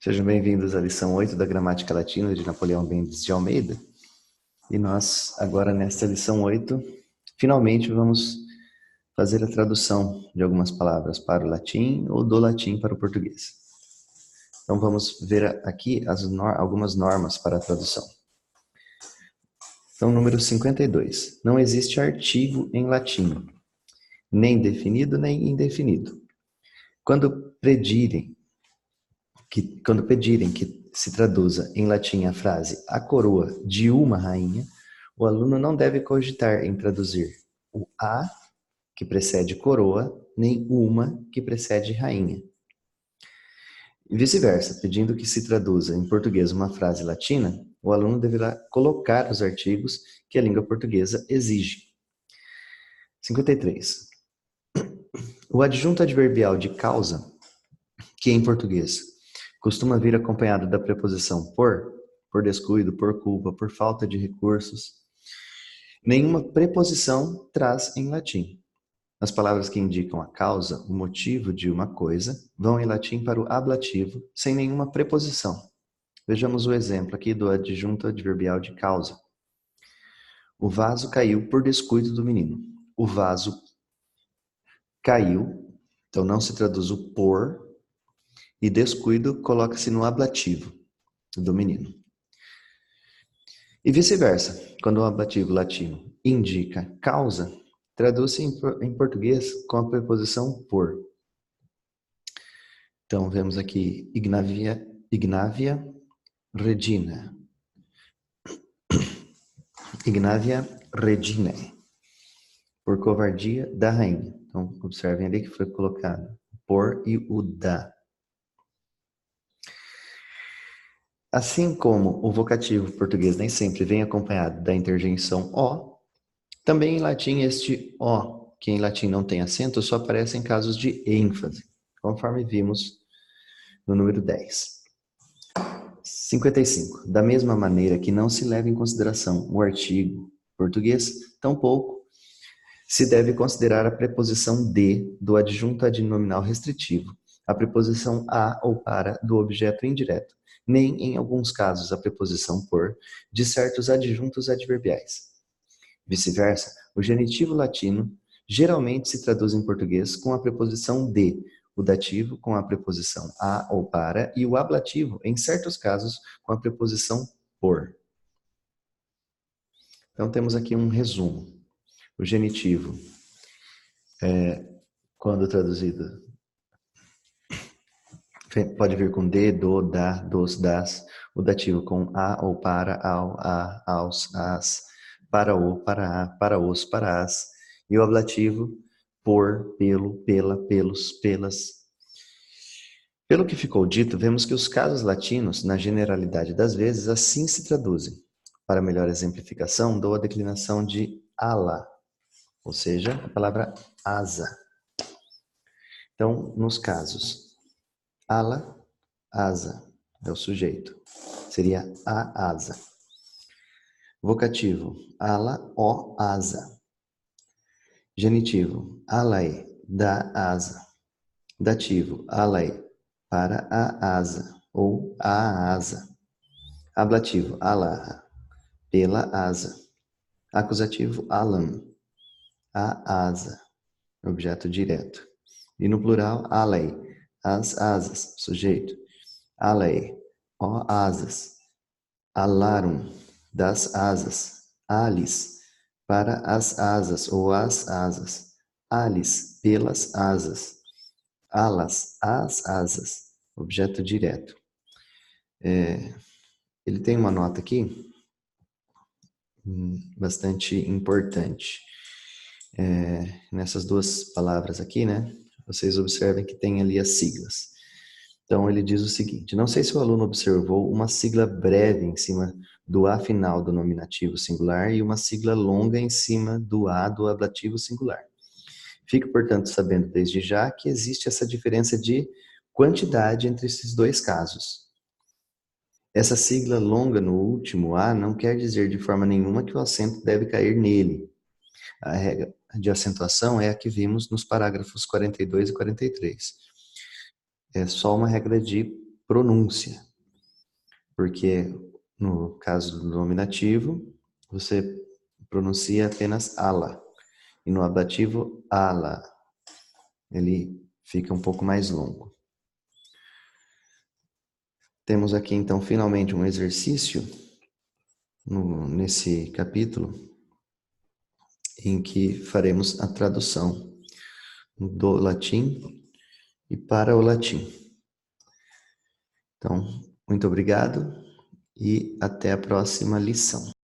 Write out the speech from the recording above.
Sejam bem-vindos à lição 8 da Gramática Latina de Napoleão Mendes de Almeida. E nós, agora nesta lição 8, finalmente vamos fazer a tradução de algumas palavras para o latim ou do latim para o português. Então vamos ver aqui algumas normas para a tradução. Então, número 52. Não existe artigo em latim, nem definido nem indefinido. Quando pedirem que se traduza em latim a frase "a coroa de uma rainha", o aluno não deve cogitar em traduzir o "a", que precede coroa, nem "uma", que precede rainha. E vice-versa, pedindo que se traduza em português uma frase latina, o aluno deverá colocar os artigos que a língua portuguesa exige. 53. O adjunto adverbial de causa, que em português costuma vir acompanhado da preposição por descuido, por culpa, por falta de recursos, nenhuma preposição traz em latim. As palavras que indicam a causa, o motivo de uma coisa, vão em latim para o ablativo, sem nenhuma preposição. Vejamos o exemplo aqui do adjunto adverbial de causa. O vaso caiu por descuido do menino. O vaso caiu, então não se traduz o por, e descuido coloca-se no ablativo do menino. E vice-versa, quando o ablativo latino indica causa, traduz-se em português com a preposição por. Então, vemos aqui Ignavia Regina. Ignavia Reginae, por covardia da rainha. Então, observem ali que foi colocado o por e o da. Assim como o vocativo português nem sempre vem acompanhado da interjeição o, também em latim este o, que em latim não tem acento, só aparece em casos de ênfase, conforme vimos no número 10. 55. Da mesma maneira que não se leva em consideração o artigo português, tampouco se deve considerar a preposição de do adjunto adnominal restritivo, a preposição a ou para do objeto indireto, nem, em alguns casos, a preposição por de certos adjuntos adverbiais. Vice-versa, o genitivo latino geralmente se traduz em português com a preposição de, o dativo com a preposição a ou para e o ablativo, em certos casos, com a preposição por. Então, temos aqui um resumo. O genitivo, quando traduzido, pode vir com de, do, da, dos, das. O dativo com a ou para, ao, a, aos, as, para o, para a, para os, para as. E o ablativo por, pelo, pela, pelos, pelas. Pelo que ficou dito, vemos que os casos latinos, na generalidade das vezes, assim se traduzem. Para melhor exemplificação, dou a declinação de ala, ou seja, a palavra asa. Então, nos casos, ala, asa, é o sujeito. Seria a asa. Vocativo, ala, o asa. Genitivo, alae, da asa. Dativo, alae, para a asa, ou a asa. Ablativo, ala, pela asa. Acusativo, alam, a asa, objeto direto. E no plural, alei, as asas, sujeito. Alei, ó asas. Alarum, das asas. Alis, para as asas ou as asas. Alis, pelas asas. Alas, as asas, objeto direto. Ele tem uma nota aqui bastante importante. Nessas duas palavras aqui, né? Vocês observem que tem ali as siglas. Então, ele diz o seguinte: não sei se o aluno observou uma sigla breve em cima do A final do nominativo singular e uma sigla longa em cima do A do ablativo singular. Fique, portanto, sabendo desde já que existe essa diferença de quantidade entre esses dois casos. Essa sigla longa no último A não quer dizer de forma nenhuma que o acento deve cair nele. A regra de acentuação é a que vimos nos parágrafos 42 e 43. É só uma regra de pronúncia, porque no caso do nominativo, você pronuncia apenas ala, e no ablativo, ala. Ele fica um pouco mais longo. Temos aqui, então, finalmente um exercício nesse capítulo em que faremos a tradução do latim e para o latim. Então, muito obrigado e até a próxima lição.